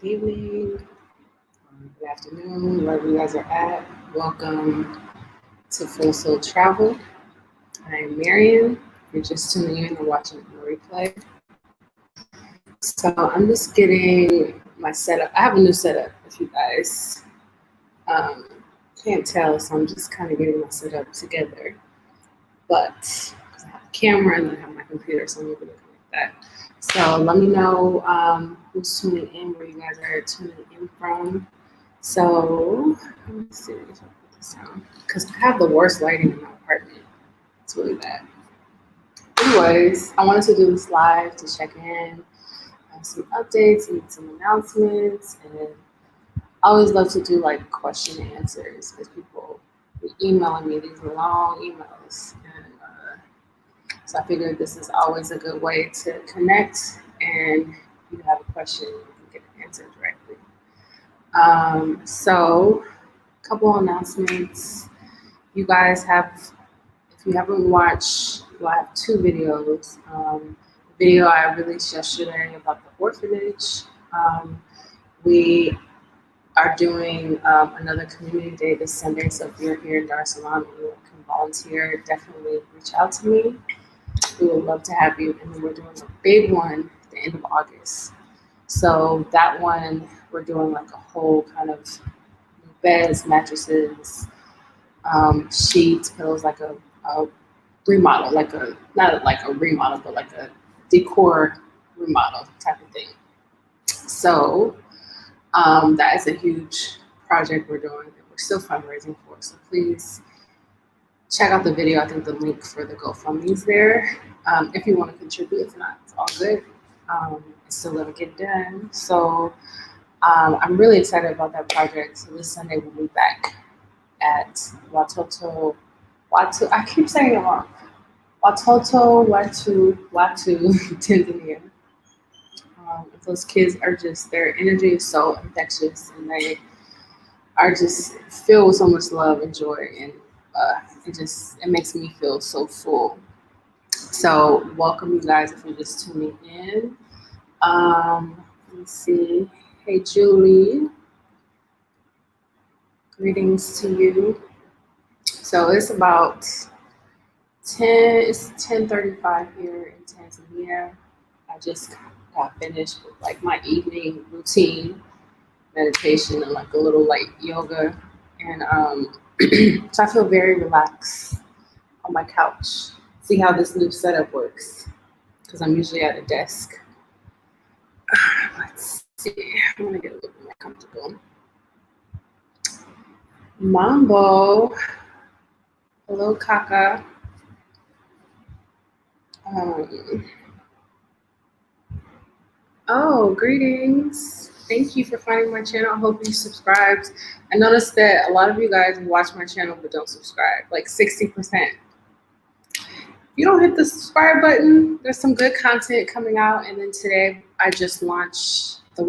good evening, good afternoon, wherever you guys are at. Welcome to Full Soul Travel. I am Marian. If you're just tuning in or watching the replay. So I'm just getting my setup. I have a new setup if you guys um, can't tell, so I'm just kind of getting my setup together. But 'cause I have a camera and then I have my computer, so I'm going to be looking like that. So let me know who's tuning in, where you guys are tuning in from. So let me see if I put this down because I have the worst lighting in my apartment. It's really bad. Anyways, I wanted to do this live to check in, some updates and some announcements, and I always love to do like question and answers because people be emailing me these long emails, and so I figured this is always a good way to connect. And if you have a question, you can get an answer directly. So a couple announcements. You guys have, if you haven't watched, well, I have two videos. The video I released yesterday about the orphanage. We are doing another community day this Sunday, so if you're here in Dar es Salaam and you can volunteer, definitely reach out to me. We would love to have you. And then we're doing a big one at the end of August. So that one, we're doing like a whole kind of beds, mattresses, sheets, pillows, like a remodel, like a, not like a remodel, but like a decor remodel type of thing. So that is a huge project we're doing that we're still fundraising for. So please check out the video. I think the link for the GoFundMe is there. If you want to contribute, if not, it's all good. It's still gonna get done. So I'm really excited about that project. So this Sunday we'll be back at Watoto, I keep saying it wrong. Watu, Tanzania. Those kids are just, their energy is so infectious and they are just filled with so much love and joy, and it makes me feel so full. So welcome you guys if you're just tuning in. Let me see. Hey Julie, greetings to you. So it's about 10:35 here in Tanzania. I just got finished with like my evening routine, meditation and like a little light yoga, and so I feel very relaxed on my couch. See how this new setup works because I'm usually at a desk. Let's see. I'm gonna get a little bit more comfortable. Mambo. Hello, Kaka. Oh, greetings. Thank you for finding my channel. I hope you subscribed. I noticed that a lot of you guys watch my channel but don't subscribe, like 60%. If you don't hit the subscribe button, there's some good content coming out. And then today I just launched the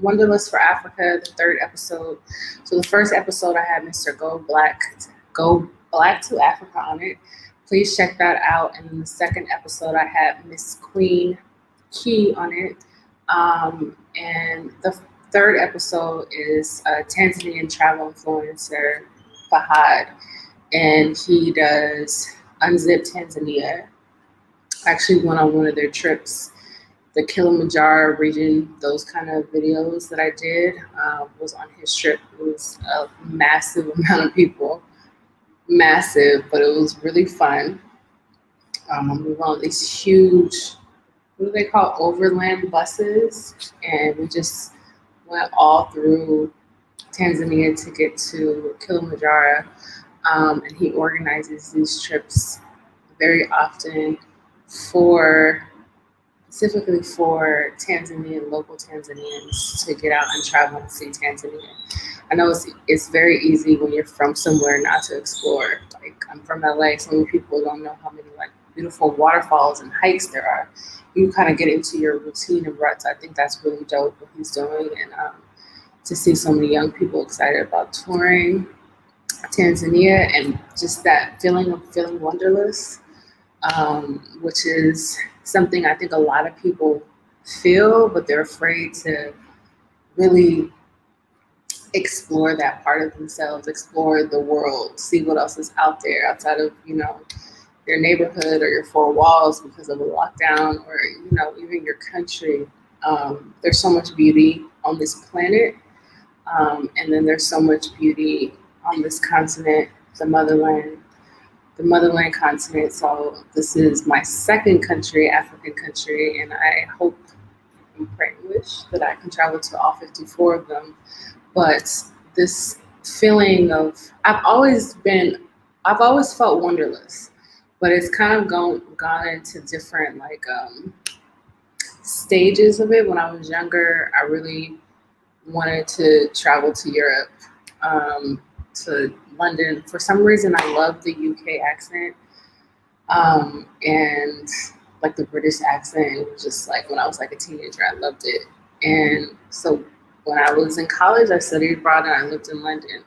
Wanderlust For Africa, the 3rd episode. So the first episode I had Mr. Go Black to Africa on it. Please check that out. And then the second episode I had Miss Queen Key on it. And the 3rd episode is a Tanzanian travel influencer, Fahad, and he does Unzip Tanzania. I actually went on one of their trips, the Kilimanjaro region. Those kind of videos that I did was on his trip. It was a massive amount of people, massive, but it was really fun. We went on these huge, what do they call, overland buses, and we just went all through Tanzania to get to Kilimanjaro. And he organizes these trips very often specifically for Tanzanian, local Tanzanians to get out and travel and see Tanzania. I know it's very easy when you're from somewhere not to explore. Like, I'm from LA, so many people don't know how many like beautiful waterfalls and hikes there are. You kind of get into your routine and ruts. I think that's really dope what he's doing, and to see so many young people excited about touring Tanzania and just that feeling of feeling wonderless, which is something I think a lot of people feel, but they're afraid to really explore that part of themselves, explore the world, see what else is out there outside of, your neighborhood or your four walls because of a lockdown, or, even your country. There's so much beauty on this planet. And then there's so much beauty on this continent, the motherland continent. So this is my second country, African country, and I hope and pray and wish that I can travel to all 54 of them. But this feeling of, I've always felt wanderlust, but it's kind of gone into different stages of it. When I was younger, I really wanted to travel to Europe, to London. For some reason, I love the UK accent, and like the British accent. It was just like when I was like a teenager, I loved it. And so when I was in college, I studied abroad and I lived in London.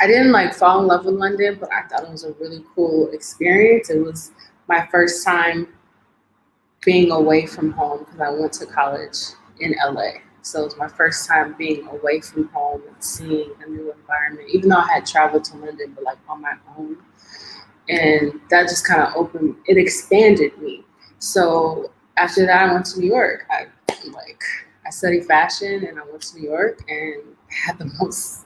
I didn't fall in love with London, but I thought it was a really cool experience. It was my first time being away from home because I went to college in LA. So it was my first time being away from home and seeing a new environment, even though I had traveled to London, but on my own. And that just kind of it expanded me. So after that, I went to New York. I studied fashion and I went to New York and had the most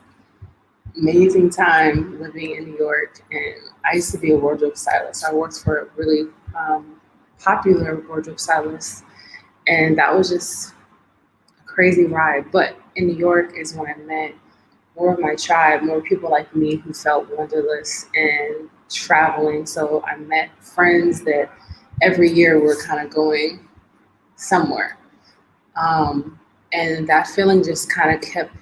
amazing time living in New York. And I used to be a wardrobe stylist. I worked for a really popular wardrobe stylist, and that was just a crazy ride. But in New York is when I met more of my tribe, more people like me who felt wanderlust and traveling. So I met friends that every year were kind of going somewhere. And that feeling just kind of kept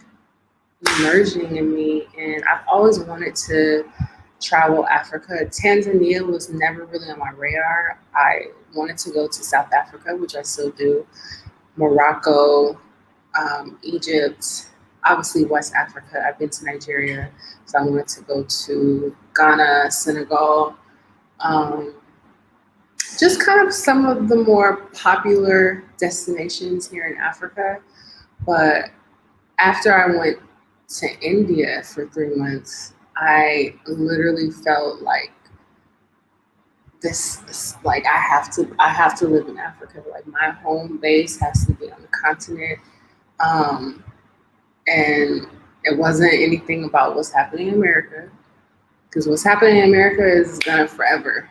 emerging in me. And I've always wanted to travel Africa. Tanzania was never really on my radar. I wanted to go to South Africa, which I still do, Morocco, Egypt, obviously West Africa. I've been to Nigeria, so I wanted to go to Ghana, Senegal, just kind of some of the more popular destinations here in Africa. But after I went to India for 3 months, I literally felt like I have to live in Africa. Like my home base has to be on the continent. And it wasn't anything about what's happening in America, because what's happening in America is gonna forever.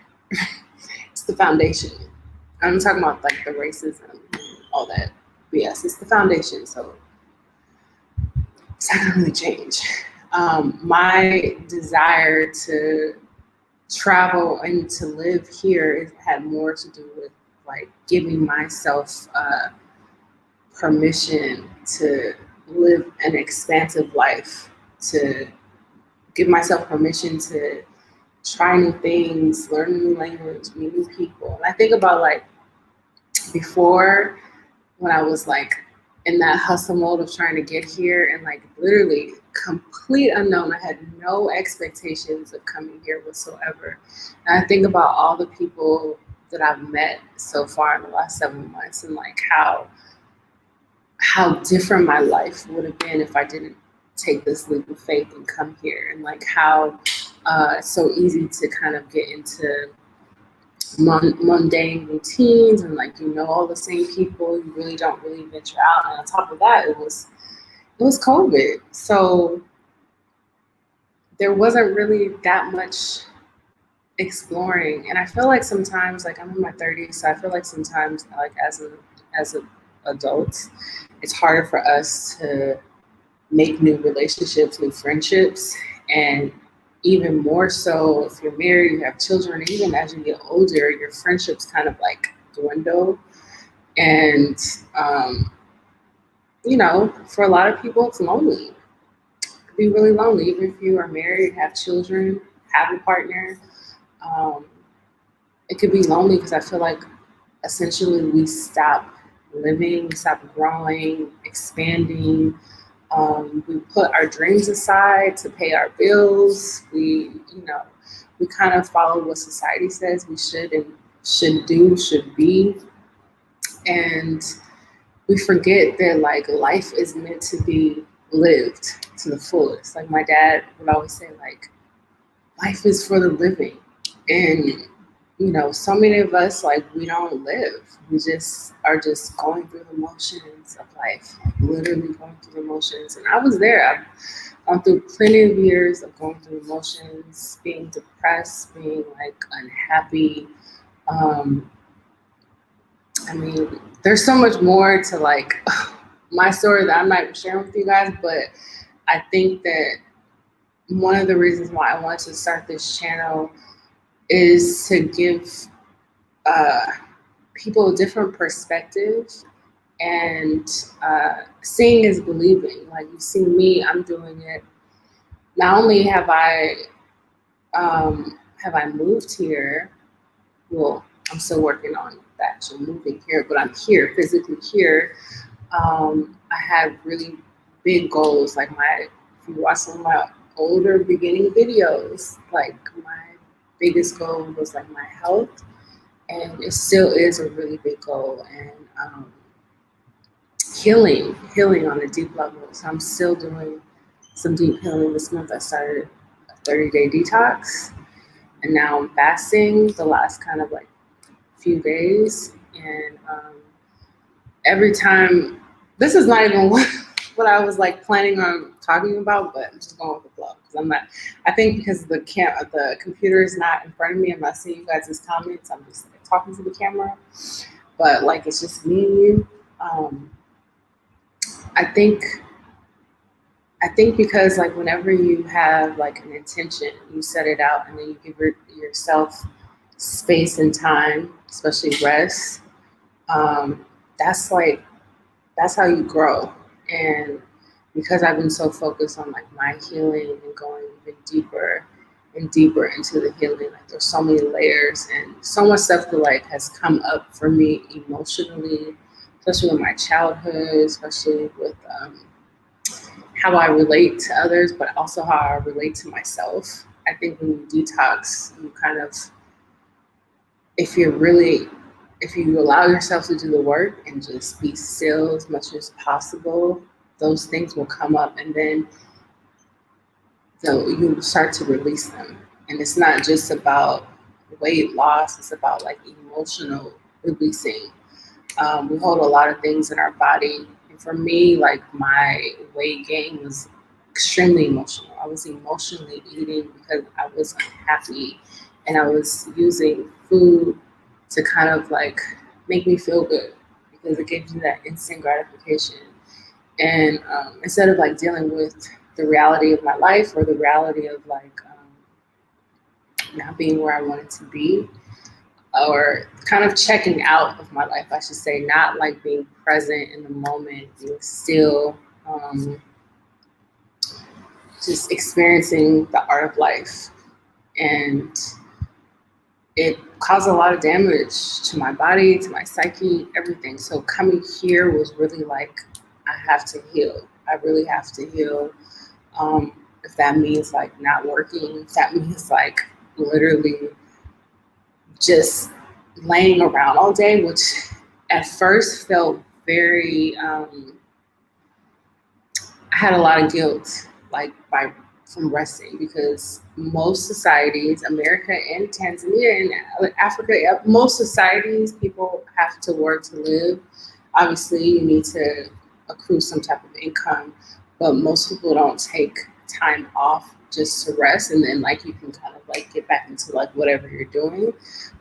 It's the foundation. I'm talking about the racism and all that. But yes, it's the foundation. So it's not gonna really change. My desire to travel and to live here had more to do with giving myself permission to live an expansive life, to give myself permission to try new things, learn a new language, meet new people. And I think about before, when I was in that hustle mode of trying to get here, and literally complete unknown. I had no expectations of coming here whatsoever. And I think about all the people that I've met so far in the last 7 months, and how different my life would have been if I didn't take this leap of faith and come here, and how it's so easy to kind of get into mundane routines, and all the same people. You really don't really venture out. And on top of that, it was COVID, so there wasn't really that much exploring. And I feel sometimes I'm in my 30s, so I feel sometimes as an adult, it's harder for us to make new relationships, new friendships, and even more so if you're married, you have children, even as you get older, your friendships kind of dwindle. And, for a lot of people, it's lonely. It could be really lonely, even if you are married, have children, have a partner. It could be lonely because I feel essentially we stop living, we stop growing, expanding. We put our dreams aside to pay our bills. We kind of follow what society says we should do, should be. And we forget that like life is meant to be lived to the fullest. Like my dad would always say, like, life is for the living. And so many of us, like, we don't live. We just are just going through the motions of life, like, literally going through the motions. And I was there. I've gone through plenty of years of going through emotions, being depressed, being like unhappy. Um, I mean, there's so much more to like my story that I'm not sharing with you guys, but I think that one of the reasons why I wanted to start this channel is to give uh, people a different perspective, and seeing is believing. Like, you've seen me, I'm doing it. Not only have I moved here, well, I'm still working on the actual moving here, but I'm here, physically here. I had really big goals. Like, if you watch some of my older beginning videos, like, my biggest goal was like my health, and it still is a really big goal. And healing on a deep level. So I'm still doing some deep healing. This month I started a 30-day detox, and now I'm fasting the last kind of like few days. And every time, this is not even what I was like planning on talking about, but I'm just going with the flow because I'm not. I think because the computer is not in front of me, I'm not seeing you guys' comments. I'm just like talking to the camera, but like it's just me and you. I think because like whenever you have like an intention, you set it out, and then you give yourself space and time, especially rest. That's how you grow. And because I've been so focused on like my healing and going even deeper and deeper into the healing, like there's so many layers and so much stuff that like has come up for me emotionally, especially in my childhood, especially with how I relate to others, but also how I relate to myself. I think when you detox, you kind of, if you allow yourself to do the work and just be still as much as possible, those things will come up, and then you start to release them. And it's not just about weight loss, it's about like emotional releasing. We hold a lot of things in our body. And for me, like my weight gain was extremely emotional. I was emotionally eating because I was unhappy, and I was using food to kind of like make me feel good because it gives you that instant gratification. And instead of like dealing with the reality of my life or the reality of like not being where I wanted to be, or kind of checking out of my life, I should say, not like being present in the moment, being still, just experiencing the art of life. And it caused a lot of damage to my body, to my psyche, everything. So coming here was really like, I have to heal. I really have to heal. If that means like not working, if that means like literally just laying around all day, which at first felt very, I had a lot of guilt, like from resting, because most societies, America and Tanzania and Africa, most societies, people have to work to live. Obviously, you need to accrue some type of income, but most people don't take time off just to rest, and then like you can kind of like get back into like whatever you're doing.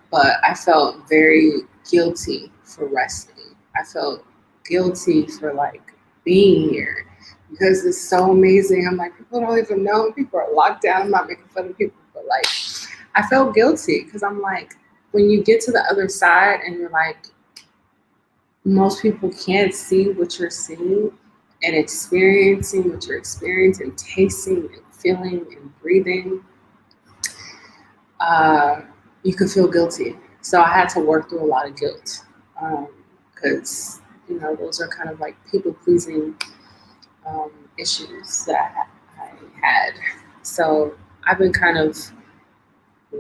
But I felt very guilty for resting. I felt guilty for like being here because it's so amazing. I'm like, people don't even know. People are locked down. I'm not making fun of people, but like, I felt guilty because I'm like, when you get to the other side and you're like, most people can't see what you're seeing and experiencing what you're experiencing, tasting and feeling and breathing, you could feel guilty. So I had to work through a lot of guilt because, those are kind of like people pleasing issues that I had. So I've been kind of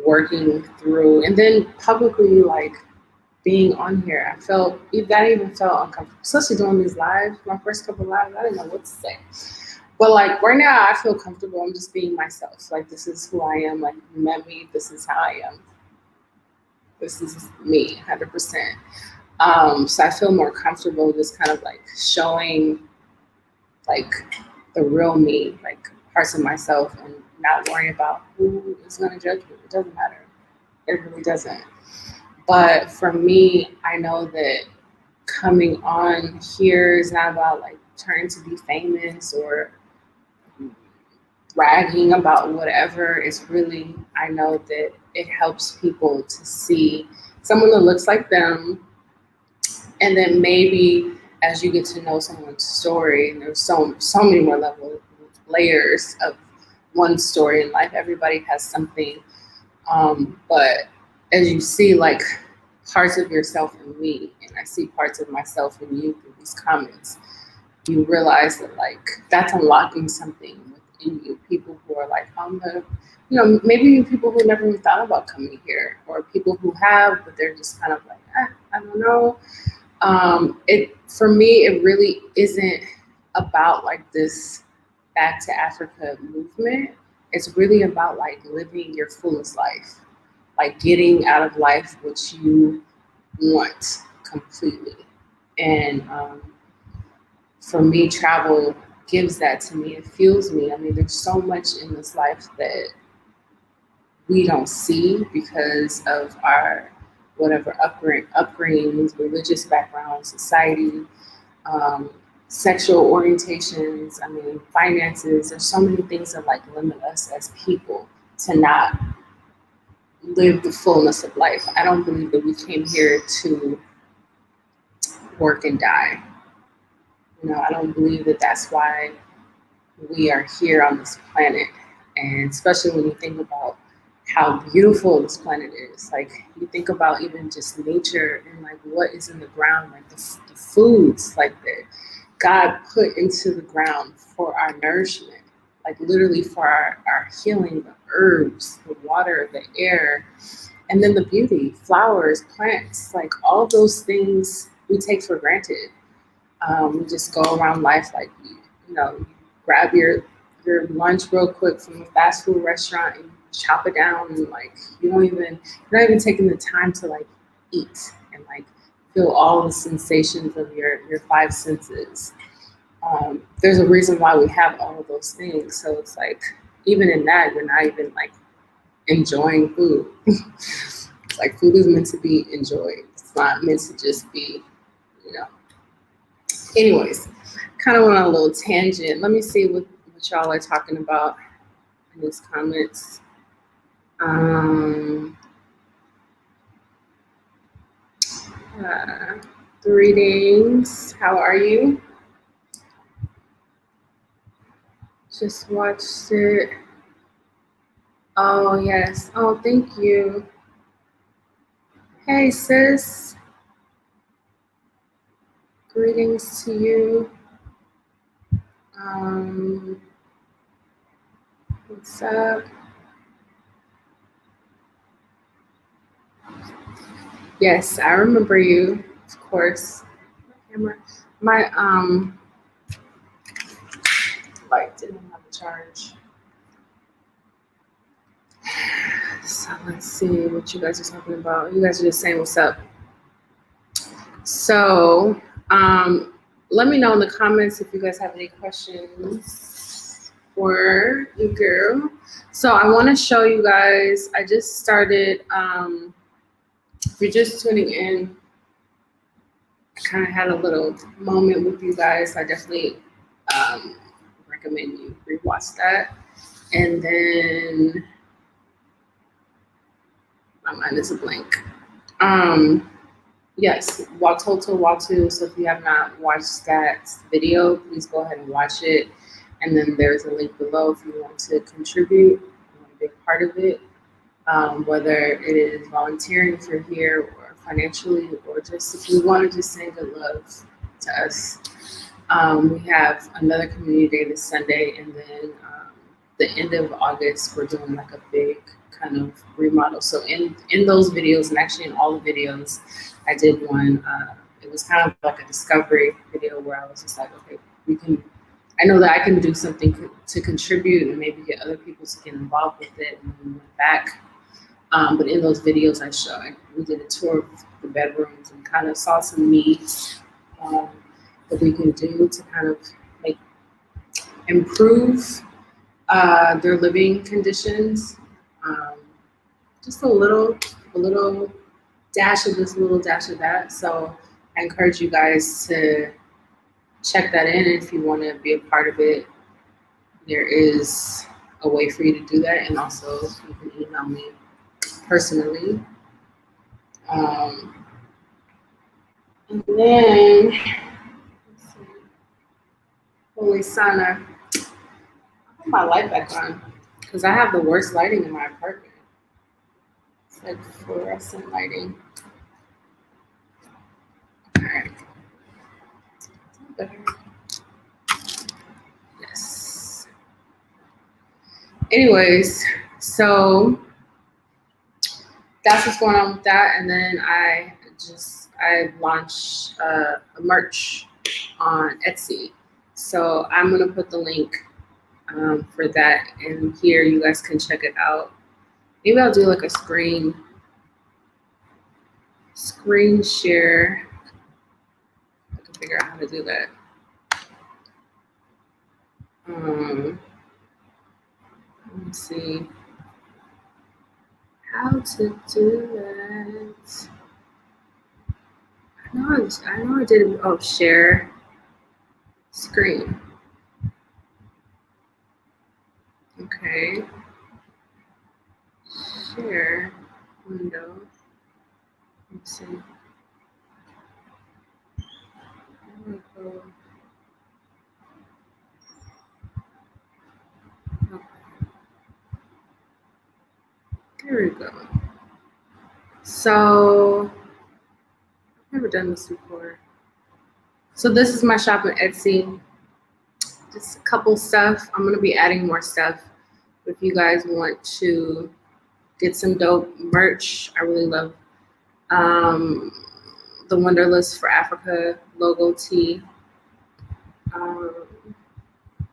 working through, and then publicly like being on here. I felt that even felt uncomfortable, especially doing these lives. My first couple lives, I didn't know what to say. But like right now, I feel comfortable. I'm just being myself. Like this is who I am. Like you met me. This is how I am. This is me, 100%. So I feel more comfortable just kind of like showing like the real me, like parts of myself, and not worrying about who is going to judge me. It doesn't matter. It really doesn't. But for me, I know that coming on here is not about like trying to be famous or bragging about whatever. It's really, I know that it helps people to see someone that looks like them. And then maybe as you get to know someone's story, and there's so many more layers of one story in life. Everybody has something. But as you see like parts of yourself in me, and I see parts of myself in you through these comments, you realize that like that's unlocking something within you. People who are like on the, maybe people who never even thought about coming here, or people who have, but they're just kind of like, I don't know. It for me, it really isn't about like this back to Africa movement. It's really about like living your fullest life, like getting out of life what you want completely. And for me, travel gives that to me. It fuels me. I mean, there's so much in this life that we don't see because of our whatever upbringings, religious background, society, sexual orientations, I mean, finances. There's so many things that like limit us as people to not live the fullness of life. I don't believe that we came here to work and die. I don't believe that that's why we are here on this planet. And especially when you think about how beautiful this planet is. Like you think about even just nature and like what is in the ground, like the foods like that God put into the ground for our nourishment, like literally for our healing, the herbs, the water, the air, and then the beauty, flowers, plants, like all those things we take for granted. We just go around life like, you grab your lunch real quick from a fast food restaurant and chop it down, and like you're not even taking the time to like eat and like feel all the sensations of your five senses. There's a reason why we have all of those things. So it's like even in that, you're not even like enjoying food. It's like food is meant to be enjoyed. It's not meant to just be, Anyways, kind of went on a little tangent. Let me see what y'all are talking about in these comments. Greetings. How are you? Just watched it. Oh, yes. Oh, thank you. Hey, sis. Greetings to you. What's up? Yes, I remember you, of course. My light didn't have a charge. So let's see what you guys are talking about. You guys are just saying what's up. So let me know in the comments if you guys have any questions for you, girl. So I want to show you guys, I just started, if you're just tuning in, I kind of had a little moment with you guys. I definitely recommend you rewatch that. And then my mind is a blank. Yes, Watoto Watu. So if you have not watched that video, please go ahead and watch it. And then there's a link below if you want to contribute, you want to be a part of it, whether it is volunteering if you're here, or financially, or just if you want to just send good love to us. We have another community day this Sunday, and then the end of August, we're doing like a big kind of remodel. So in those videos, and actually in all the videos, I did one. It was kind of like a discovery video where I was just like, okay, we can. I know that I can do something to contribute and maybe get other people to get involved with it, and we went back. But in those videos, we did a tour of the bedrooms and kind of saw some needs that we can do to kind of like improve their living conditions. Um, just a little dash of this, a little dash of that. So I encourage you guys to check that in if you want to be a part of it. There is a way for you to do that, and also you can email me personally. And then, let's see, Holy Sana, I put my light back on because I have the worst lighting in my apartment. It's like fluorescent lighting. All right. Yes. Anyways, so that's what's going on with that. And then I launched a merch on Etsy. So I'm going to put the link for that in here. You guys can check it out. Maybe I'll do like a screen share. I can figure out how to do that. Let me see how to do that. I know I did. Oh, share screen. Okay. Share window. Let's see. There we go. Okay. There we go. So I've never done this before. So this is my shop on Etsy. Just a couple stuff. I'm gonna be adding more stuff. If you guys want to get some dope merch, I really love the Wanderlust For Africa logo tee.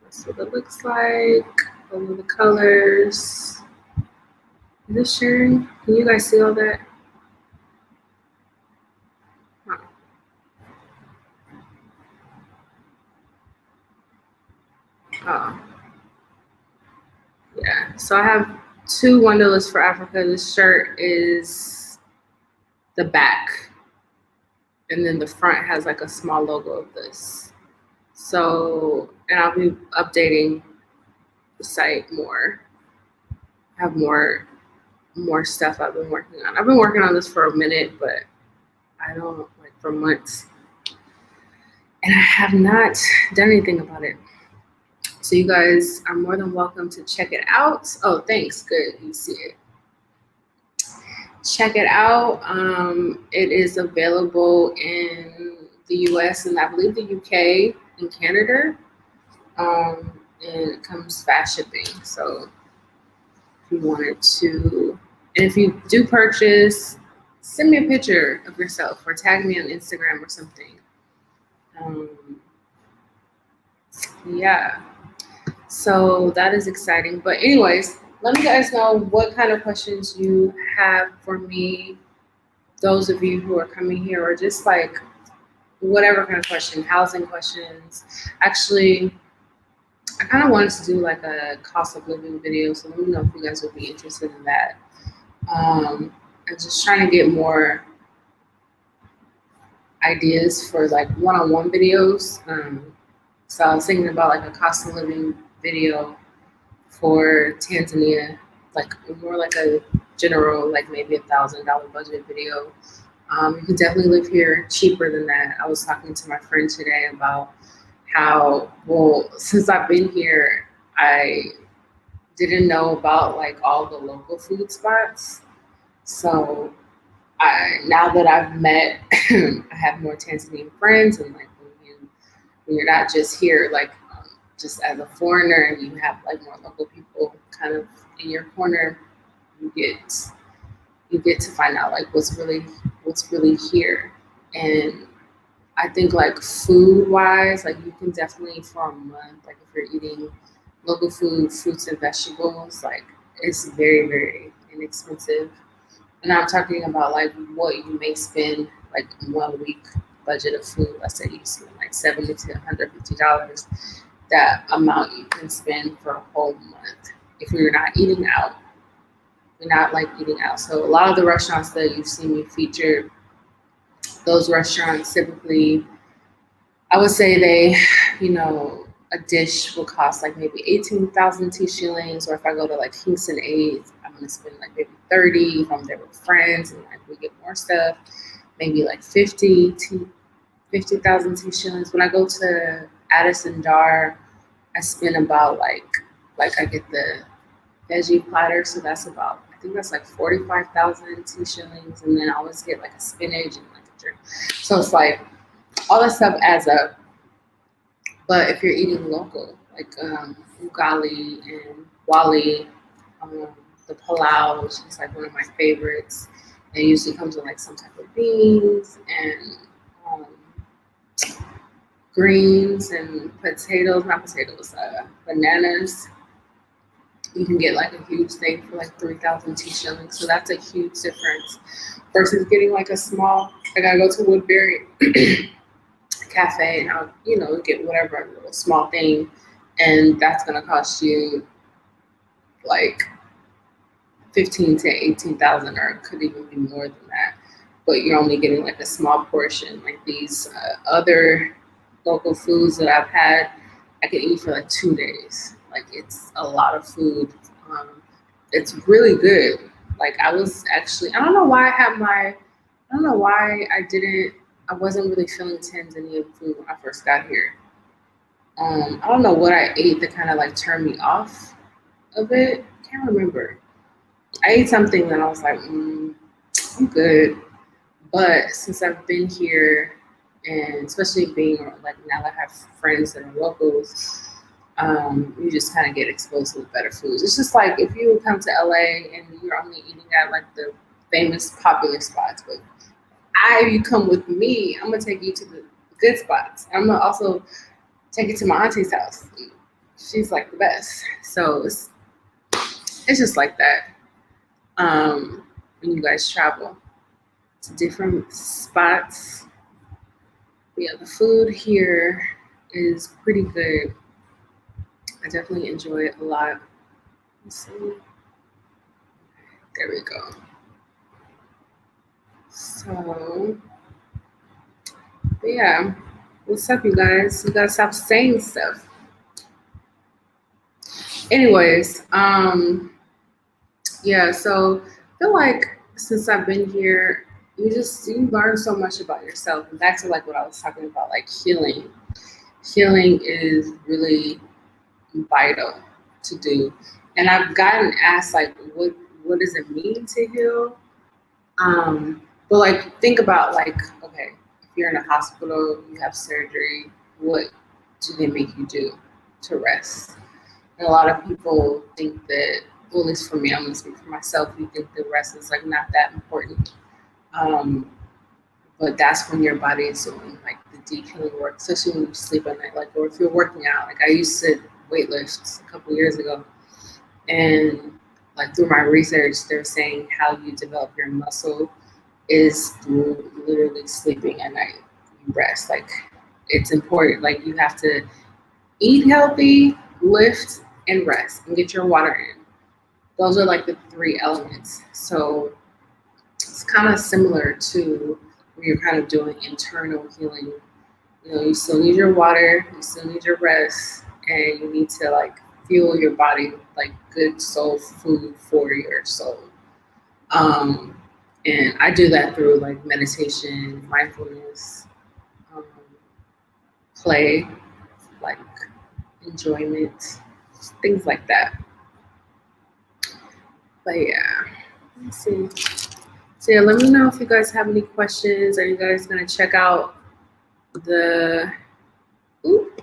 That's what it looks like. All of the colors. Is this sharing? Can you guys see all that? Huh. Oh. Yeah. So I have two Wanderlust For Africa. This shirt is the back, and then the front has like a small logo of this. So, and I'll be updating the site more. I have more stuff I've been working on. I've been working on this for a minute, but I don't like for months. And I have not done anything about it. So you guys are more than welcome to check it out. Oh, thanks. Good. You see it. Check it out. It is available in the US and I believe the UK and Canada. And it comes fast shipping. So if you wanted to, and if you do purchase, send me a picture of yourself or tag me on Instagram or something. Yeah. So that is exciting. But anyways, let me guys know what kind of questions you have for me. Those of you who are coming here, or just like whatever kind of question, housing questions. Actually, I kind of wanted to do like a cost of living video, so let me know if you guys would be interested in that. I'm just trying to get more ideas for like one-on-one videos. So I was thinking about like a cost of living video for Tanzania, like more like a general, like maybe $1,000 budget video. You can definitely live here cheaper than that. I was talking to my friend today about how, well, since I've been here, I didn't know about like all the local food spots. So now that I've met, I have more Tanzanian friends, and like when you're not just here, like just as a foreigner, and you have like more local people kind of in your corner, you get to find out like what's really here. And I think like food wise, like you can definitely for a month, like if you're eating local food, fruits and vegetables, like it's very, very inexpensive. And I'm talking about like what you may spend like 1 week budget of food. Let's say you spend like $70 to $150. That amount you can spend for a whole month if you're not eating out. You're not like eating out. So a lot of the restaurants that you've seen me feature, those restaurants typically, I would say they, a dish will cost like maybe 18,000 T shillings. Or if I go to like Kingston 8, I'm going to spend like maybe 30 if I'm there with friends and like we get more stuff, maybe like 50,000 T shillings. When I go to Addison Dar, I spend about like I get the veggie platter. So that's about, I think that's like 45,000 T shillings. And then I always get like a spinach and like a drink. So it's like, all that stuff adds up. But if you're eating local, like ugali and wali, the palau, which is like one of my favorites, it usually comes with like some type of beans and greens and potatoes, not potatoes, bananas. You can get like a huge thing for like 3,000 T shillings. So that's a huge difference versus getting like a small, I gotta go to Woodbury cafe and I'll, get whatever little small thing, and that's gonna cost you like 15 to 18,000, or it could even be more than that. But you're only getting like a small portion. Like these other local foods that I've had, I could eat for like 2 days. Like it's a lot of food. It's really good. Like I was actually, I don't know why I wasn't really feeling Tanzanian food when I first got here. I don't know what I ate that kind of like turned me off of it. Can't remember. I ate something that I was like, I'm good. But since I've been here, and especially being like now that I have friends that are locals, you just kind of get exposed to the better foods. It's just like if you come to LA and you're only eating at like the famous popular spots, but you come with me, I'm gonna take you to the good spots. I'm gonna also take you to my auntie's house. She's like the best. So it's just like that. When you guys travel to different spots. But yeah, the food here is pretty good. I definitely enjoy it a lot. Let's see. There we go. So, but yeah, what's up, you guys? You gotta stop saying stuff. Anyways, yeah. So I feel like since I've been here, you learn so much about yourself. And back to like what I was talking about, like healing. Healing is really vital to do. And I've gotten asked like, what does it mean to heal? But like, think about like, okay, if you're in a hospital, you have surgery, what do they make you do to rest? And a lot of people think that, well, at least for me, I'm gonna speak for myself, we think the rest is like not that important. But that's when your body is doing like the deep healing work, especially when you sleep at night, like, or if you're working out. Like I used to weightlift a couple years ago, and like through my research, they're saying how you develop your muscle is through literally sleeping at night. You rest. Like it's important. Like you have to eat healthy, lift, and rest, and get your water in. Those are like the three elements. So it's kind of similar to where you're kind of doing internal healing. You still need your water, you still need your rest, and you need to like fuel your body with like good soul food for your soul. And I do that through like meditation, mindfulness, um, play, like enjoyment, things like that. But yeah, let's see. So yeah, let me know if you guys have any questions. Are you guys gonna check out the oop,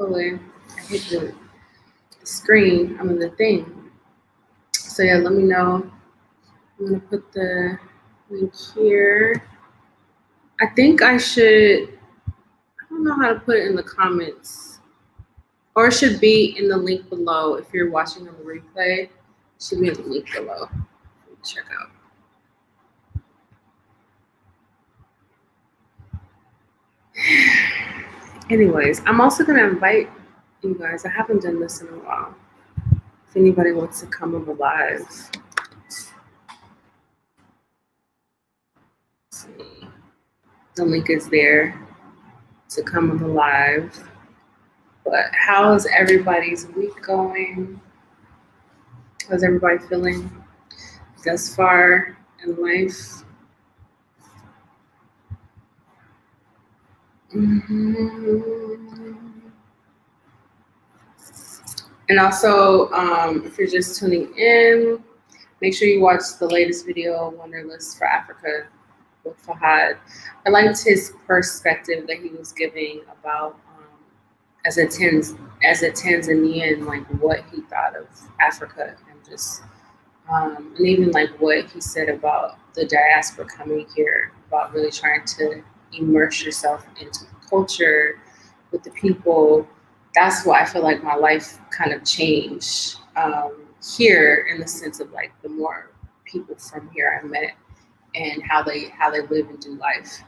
hopefully I hit the screen, I mean the thing. So yeah, let me know. I'm gonna put the link here. I think I should, I don't know how to put it in the comments. Or it should be in the link below. If you're watching on the replay, it should be in the link below. Check out. Anyways, I'm also gonna invite you guys. I haven't done this in a while. If anybody wants to come on the live, see, the link is there to come on the live. But how is everybody's week going? How's everybody feeling thus far in life? And also, if you're just tuning in, make sure you watch the latest video, Wanderlust For Africa, with Fahad. I liked his perspective that he was giving about as a Tanzanian, like what he thought of Africa, and just and even like what he said about the diaspora coming here, about really trying to immerse yourself into the culture with the people. That's why I feel like my life kind of changed here, in the sense of like the more people from here I met and how they live and do life.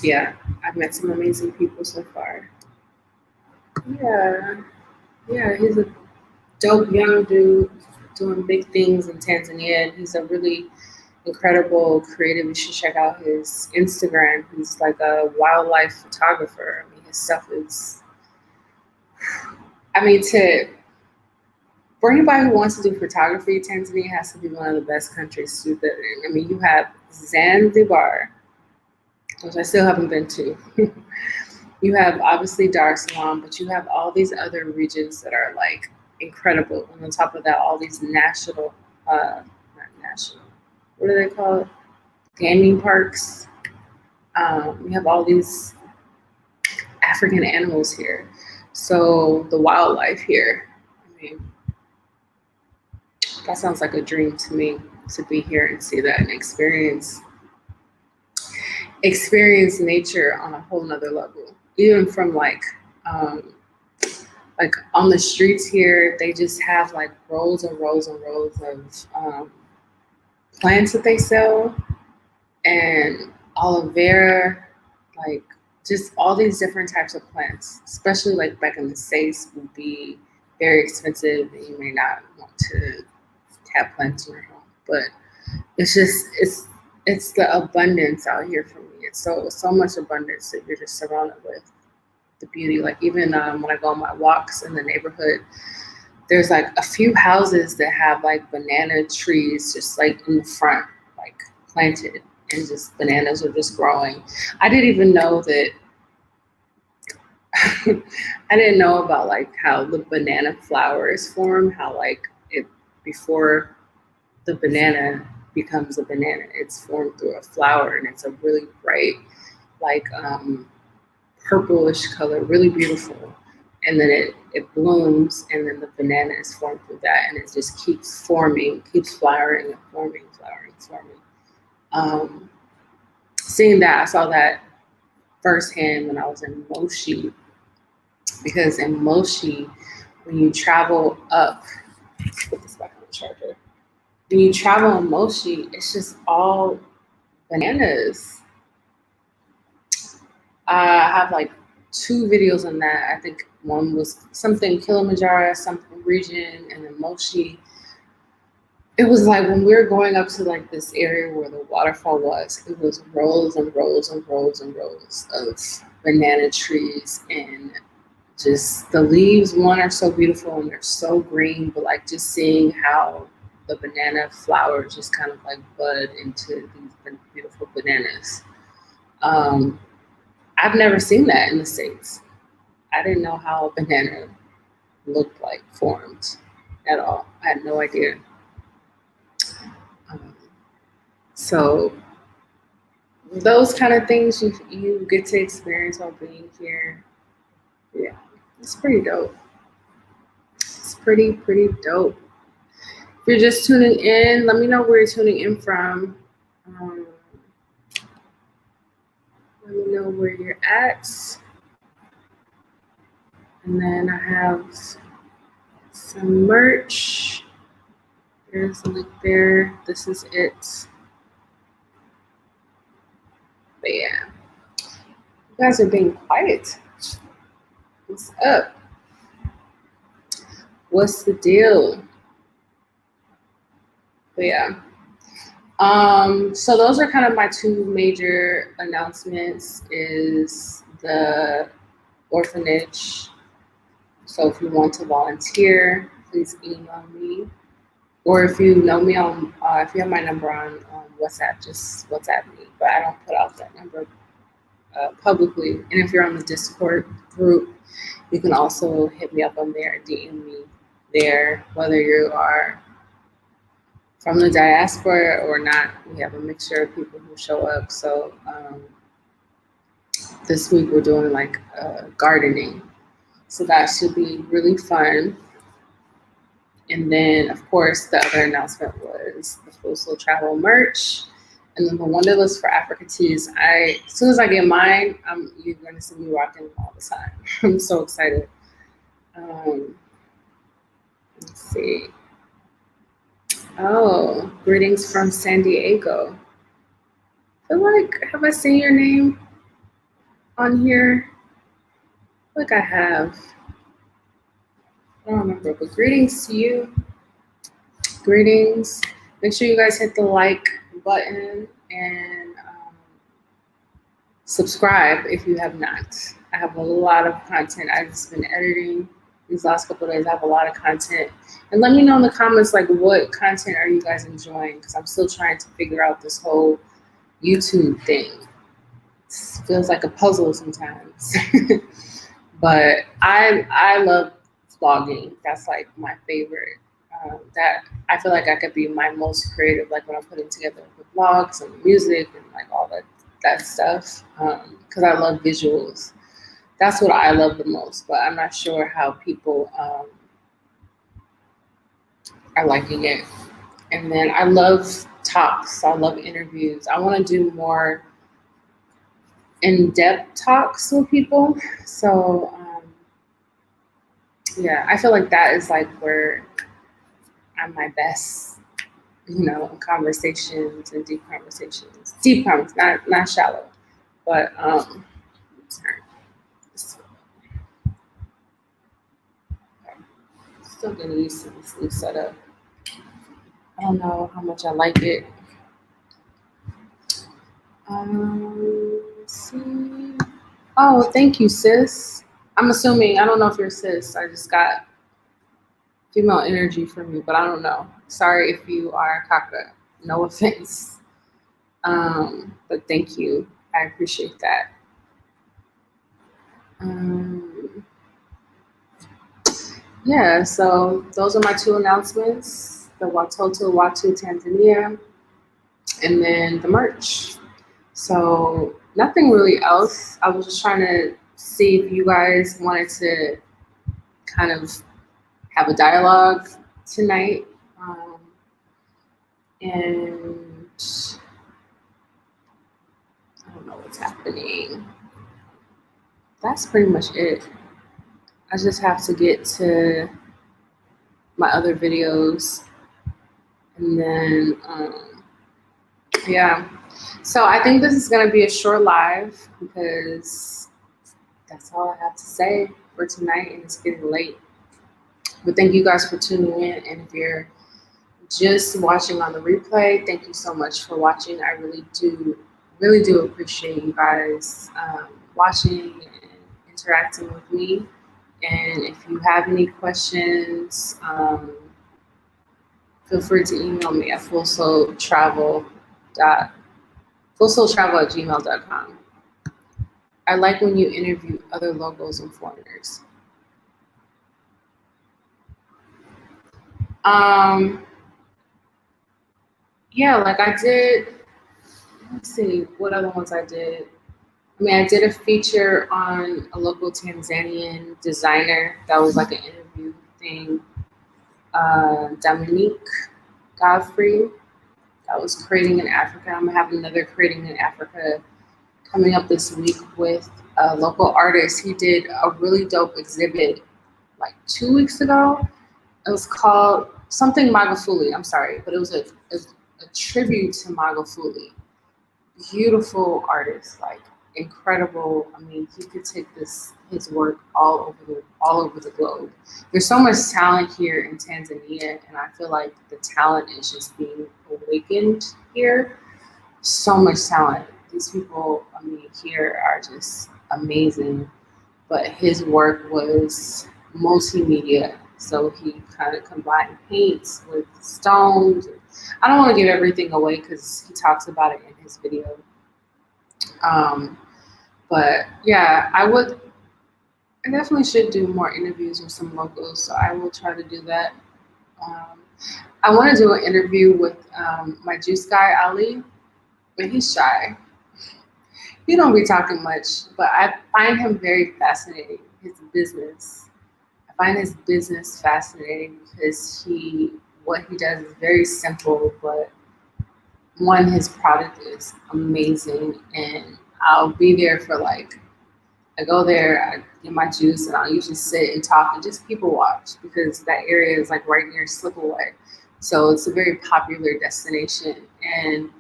Yeah, I've met some amazing people so far. Yeah, he's a dope young dude doing big things in Tanzania. He's a really incredible creative. You should check out his Instagram. He's like a wildlife photographer. I mean, his stuff is, I mean, for anybody who wants to do photography, Tanzania has to be one of the best countries to do that in. I mean, you have Zanzibar, which I still haven't been to. You have obviously Dar es Salaam, but you have all these other regions that are like incredible. And on top of that, all these national, not national, what do they call it? Gaming parks. We have all these African animals here. So the wildlife here, I mean, that sounds like a dream to me, to be here and see that and experience nature on a whole nother level. Even from like on the streets here, they just have like rows and rows and rows of plants that they sell, and aloe vera, like just all these different types of plants, especially like back in the States, would be very expensive and you may not want to have plants in your home. But it's just, it's the abundance out here for me. It's so much abundance that you're just surrounded with the beauty. Like even when I go on my walks in the neighborhood, there's like a few houses that have like banana trees just like in the front, like planted, and just bananas are just growing. I didn't even know that. I didn't know about like how the banana flowers form, how like it, before the banana becomes a banana, it's formed through a flower, and it's a really bright, like purplish color, really beautiful. And then it blooms, and then the banana is formed through that, and it just keeps forming, keeps flowering and forming, flowering, forming. Seeing that, I saw that firsthand when I was in Moshi, because in Moshi, when you travel up, let's put this back on the charger. When you travel in Moshi, it's just all bananas. I have like 2 videos on that. I think one was something Kilimanjaro, something region, and then Moshi. It was like when we were going up to like this area where the waterfall was, it was rows and rows and rows and rows of banana trees, and just the leaves, one, are so beautiful and they're so green, but like just seeing how the banana flowers just kind of like bud into these beautiful bananas. I've never seen that in the States. I didn't know how a banana looked like, formed at all. I had no idea. So those kind of things you get to experience while being here. Yeah, it's pretty dope. It's pretty dope. If you're just tuning in, let me know where you're tuning in from. Um, let me know where you're at. And then I have some merch. There's a link there. This is it. But yeah, you guys are being quiet. What's up? What's the deal? But yeah. So those are kind of my two major announcements is the orphanage. So if you want to volunteer, please email me. Or if you know me on, if you have my number on WhatsApp, just WhatsApp me. But I don't put out that number publicly. And if you're on the Discord group, you can also hit me up on there, DM me there, whether you are from the diaspora or not. We have a mixture of people who show up. So this week we're doing like gardening. So that should be really fun. And then, of course, the other announcement was the Full Soul Travel merch. And then the Wanderlust For Africa tees. As soon as I get mine, you're going to see me rocking them all the time. I'm so excited. Let's see. Oh, greetings from San Diego. I feel like, have I seen your name on here? I feel like I have. I don't remember, but greetings to you. Greetings. Make sure you guys hit the like button and subscribe if you have not. I have a lot of content. I've just been editing these last couple of days. I have a lot of content. And let me know in the comments, like, what content are you guys enjoying? Because I'm still trying to figure out this whole YouTube thing. It feels like a puzzle sometimes. But I love vlogging. That's like my favorite. That I feel like I could be my most creative, like when I'm putting together the vlogs and music and like all that stuff. Because I love visuals. That's what I love the most. But I'm not sure how people are liking it. And then I love talks. I love interviews. I want to do more in-depth talks with people. So yeah, I feel like that is like where I'm my best, conversations and deep conversations. Deep conversations, not shallow. But sorry. Still getting used to this new setup. I don't know how much I like it. Let's see. Oh, thank you, sis. I'm assuming, I don't know if you're sis. I just got female energy from you, but I don't know. Sorry if you are Kaka. No offense. But thank you. I appreciate that. Yeah, so those are my two announcements, the Watoto Watu Tanzania, and then the merch. So nothing really else. I was just trying to see if you guys wanted to kind of have a dialogue tonight. And I don't know what's happening. That's pretty much it. I just have to get to my other videos and then yeah. So I think this is gonna be a short live because that's all I have to say for tonight, and it's getting late. But thank you guys for tuning in, and if you're just watching on the replay, thank you so much for watching. I really do appreciate you guys watching and interacting with me. And if you have any questions, feel free to email me at fullsoultravel@gmail.com. I like when you interview other locals and foreigners. Yeah, like I did. see what other ones I did. I mean, I did a feature on a local Tanzanian designer. That was like an interview thing. Dominique Godfrey. That was creating in Africa. I'm gonna have another creating in Africa coming up this week with a local artist. He did a really dope exhibit like 2 weeks ago. It was called something Magufuli. I'm sorry, but it was a tribute to Magufuli. Beautiful artist, like incredible. I mean, he could take his work all over the globe. There's so much talent here in Tanzania, and I feel like the talent is just being awakened here. So much talent. These people, I mean, here are just amazing. But his work was multimedia, so he kind of combined paints with stones. I don't want to give everything away because he talks about it in his video. But yeah, I definitely should do more interviews with some locals, so I will try to do that. I want to do an interview with my juice guy, Ali, but he's shy. He don't be talking much, but I find him very fascinating, his business. I find his business fascinating because what he does is very simple, but one, his product is amazing, and I'll be there for like, I go there, I get my juice, and I'll usually sit and talk and just people watch because that area is like right near Slipaway. So it's a very popular destination. And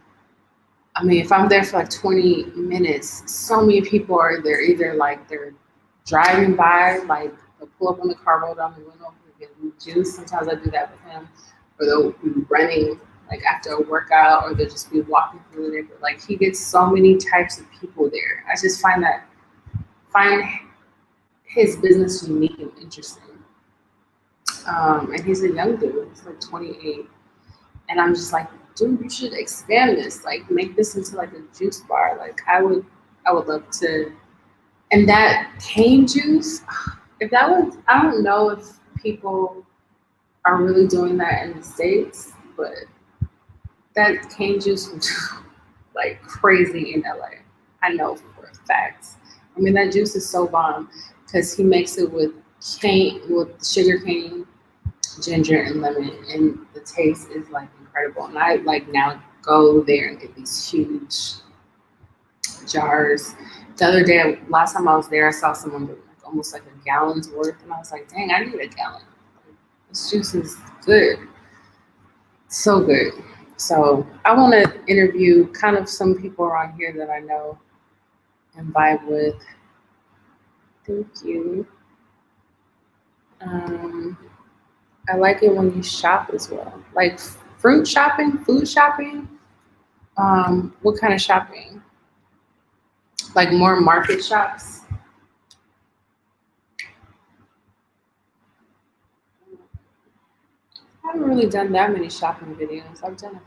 I mean, if I'm there for like 20 minutes, so many people are there, either like they're driving by, like they'll pull up on the car, roll down the window, and get juice. Sometimes I do that with him, or they'll be running like after a workout, or they'll just be walking through the neighborhood. Like he gets so many types of people there. I just find his business unique and interesting. And he's a young dude. He's like 28, and I'm just like, dude, you should expand this. Like make this into like a juice bar. Like I would love to. And that cane juice, if that was, I don't know if people are really doing that in the States, but that cane juice was like crazy in LA. I know for a fact. I mean, that juice is so bomb because he makes it with sugar cane, ginger, and lemon, and the taste is like incredible. And I like now go there and get these huge jars. The other day, last time I was there, I saw someone with like almost like a gallon's worth, and I was like, dang, I need a gallon. This juice is good. So good. So I want to interview kind of some people around here that I know and vibe with. Thank you. I like it when you shop as well. Like fruit shopping, food shopping. What kind of shopping? Like more market shops. I haven't really done that many shopping videos. I've done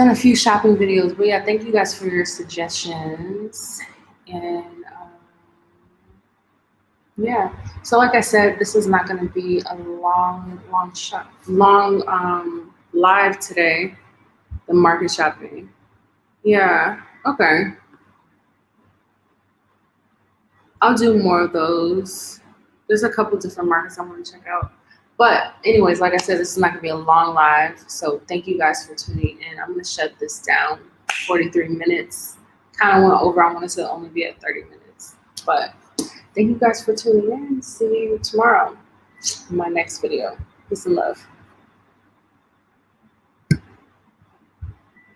a few shopping videos, but yeah, thank you guys for your suggestions. And yeah, so like I said, this is not going to be a long live today. The market shopping. Yeah, okay. I'll do more of those. There's a couple different markets I want to check out. But anyways, like I said, this is not gonna be a long live. So thank you guys for tuning in. I'm gonna shut this down. 43 minutes. Kind of went over. I wanted to only be at 30 minutes. But thank you guys for tuning in. See you tomorrow in my next video. Peace and love.